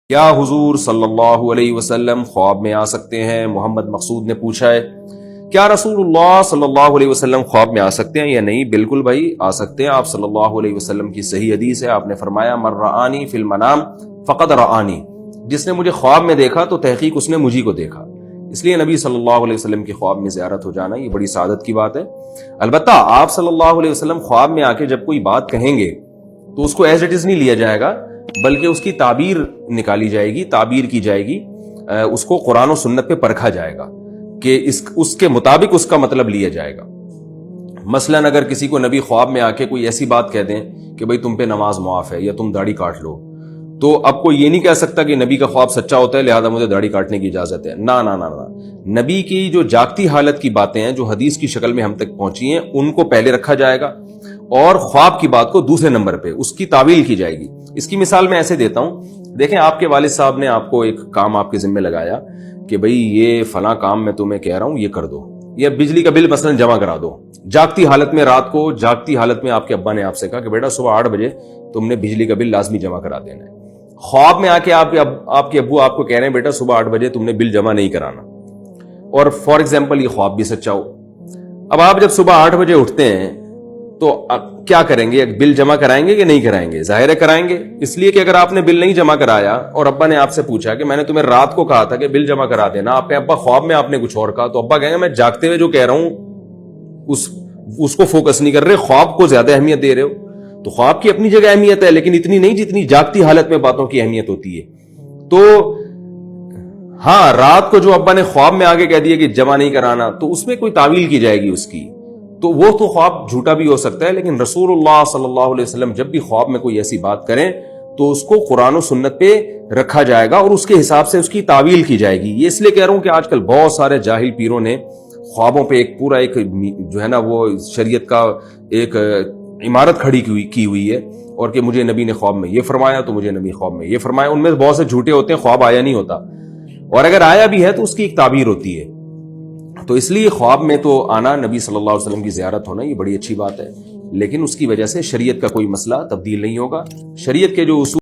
کیا حضور صلی اللہ علیہ وسلم خواب میں آ سکتے ہیں؟ محمد مقصود نے پوچھا ہے کیا رسول اللہ صلی اللہ علیہ وسلم خواب میں آ سکتے ہیں یا نہیں؟ بالکل بھائی آ سکتے ہیں. آپ صلی اللہ علیہ وسلم کی صحیح حدیث ہے، آپ نے فرمایا من رآنی فی المنام فقد رآنی، جس نے مجھے خواب میں دیکھا تو تحقیق اس نے مجھی کو دیکھا. اس لیے نبی صلی اللہ علیہ وسلم کی خواب میں زیارت ہو جانا یہ بڑی سعادت کی بات ہے. البتہ آپ صلی اللہ علیہ وسلم خواب میں آ کے جب کوئی بات کہیں گے تو اس کو ایز اٹ از نہیں لیا جائے گا، بلکہ اس کی تعبیر نکالی جائے گی، تعبیر کی جائے گی، اس کو قرآن و سنت پہ پرکھا جائے گا کہ اس کے مطابق اس کا مطلب لیا جائے گا. مثلا اگر کسی کو نبی خواب میں آ کے کوئی ایسی بات کہہ دیں کہ بھئی تم پہ نماز معاف ہے یا تم داڑھی کاٹ لو، تو اب کوئی یہ نہیں کہہ سکتا کہ نبی کا خواب سچا ہوتا ہے لہذا مجھے داڑھی کاٹنے کی اجازت ہے. نہ نہ نہ نہ، نبی کی جو جاگتی حالت کی باتیں ہیں جو حدیث کی شکل میں ہم تک پہنچی ہیں ان کو پہلے رکھا جائے گا اور خواب کی بات کو دوسرے نمبر پہ اس کی تعویل کی جائے گی. اس کی مثال میں ایسے دیتا ہوں، دیکھیں آپ کے والد صاحب نے آپ کو ایک کام آپ کے ذمہ لگایا کہ بھئی یہ فلاں کام میں تمہیں کہہ رہا ہوں یہ کر دو، یا بجلی کا بل مثلا جمع کرا دو. جاگتی حالت میں رات کو جاگتی حالت میں آپ کے ابا نے آپ سے کہا کہ بیٹا صبح 8 بجے تم نے بجلی کا بل لازمی جمع کرا دینا ہے. خواب میں آ کے آپ کے ابو آپ کو کہہ رہے ہیں بیٹا صبح 8 بجے تم نے بل جمع نہیں کرانا، اور فار ایگزامپل یہ خواب بھی سچا ہو. اب آپ جب صبح 8 بجے اٹھتے ہیں تو کیا کریں گے؟ بل جمع کرائیں گے کہ نہیں کرائیں گے؟ ظاہر ہے کرائیں گے، اس لیے کہ اگر آپ نے بل نہیں جمع کرایا اور ابا نے آپ سے پوچھا کہ میں نے تمہیں رات کو کہا تھا کہ بل جمع کرا دینا، آپ کے ابا خواب میں آپ نے کچھ اور کہا، تو ابا کہیں گے میں جاگتے ہوئے جو کہہ رہا ہوں اس کو فوکس نہیں کر رہے، خواب کو زیادہ اہمیت دے رہے ہو. تو خواب کی اپنی جگہ اہمیت ہے لیکن اتنی نہیں جتنی جاگتی حالت میں باتوں کی اہمیت ہوتی ہے. تو ہاں، رات کو جو ابا نے خواب میں آگے کہہ دیا کہ جمع نہیں کرانا تو اس میں کوئی تعویل کی جائے گی اس کی، تو وہ تو خواب جھوٹا بھی ہو سکتا ہے. لیکن رسول اللہ صلی اللہ علیہ وسلم جب بھی خواب میں کوئی ایسی بات کریں تو اس کو قرآن و سنت پہ رکھا جائے گا اور اس کے حساب سے اس کی تعویل کی جائے گی. یہ اس لیے کہہ رہا ہوں کہ آج کل بہت سارے جاہل پیروں نے خوابوں پہ ایک پورا ایک جو ہے نا وہ شریعت کا ایک عمارت کھڑی کی ہوئی ہے، اور کہ مجھے نبی نے خواب میں یہ فرمایا تو مجھے نبی خواب میں یہ فرمایا. ان میں بہت سے جھوٹے ہوتے ہیں، خواب آیا نہیں ہوتا، اور اگر آیا بھی ہے تو اس کی ایک تعبیر ہوتی ہے. تو اس لیے خواب میں تو آنا، نبی صلی اللہ علیہ وسلم کی زیارت ہونا یہ بڑی اچھی بات ہے، لیکن اس کی وجہ سے شریعت کا کوئی مسئلہ تبدیل نہیں ہوگا. شریعت کے جو اصول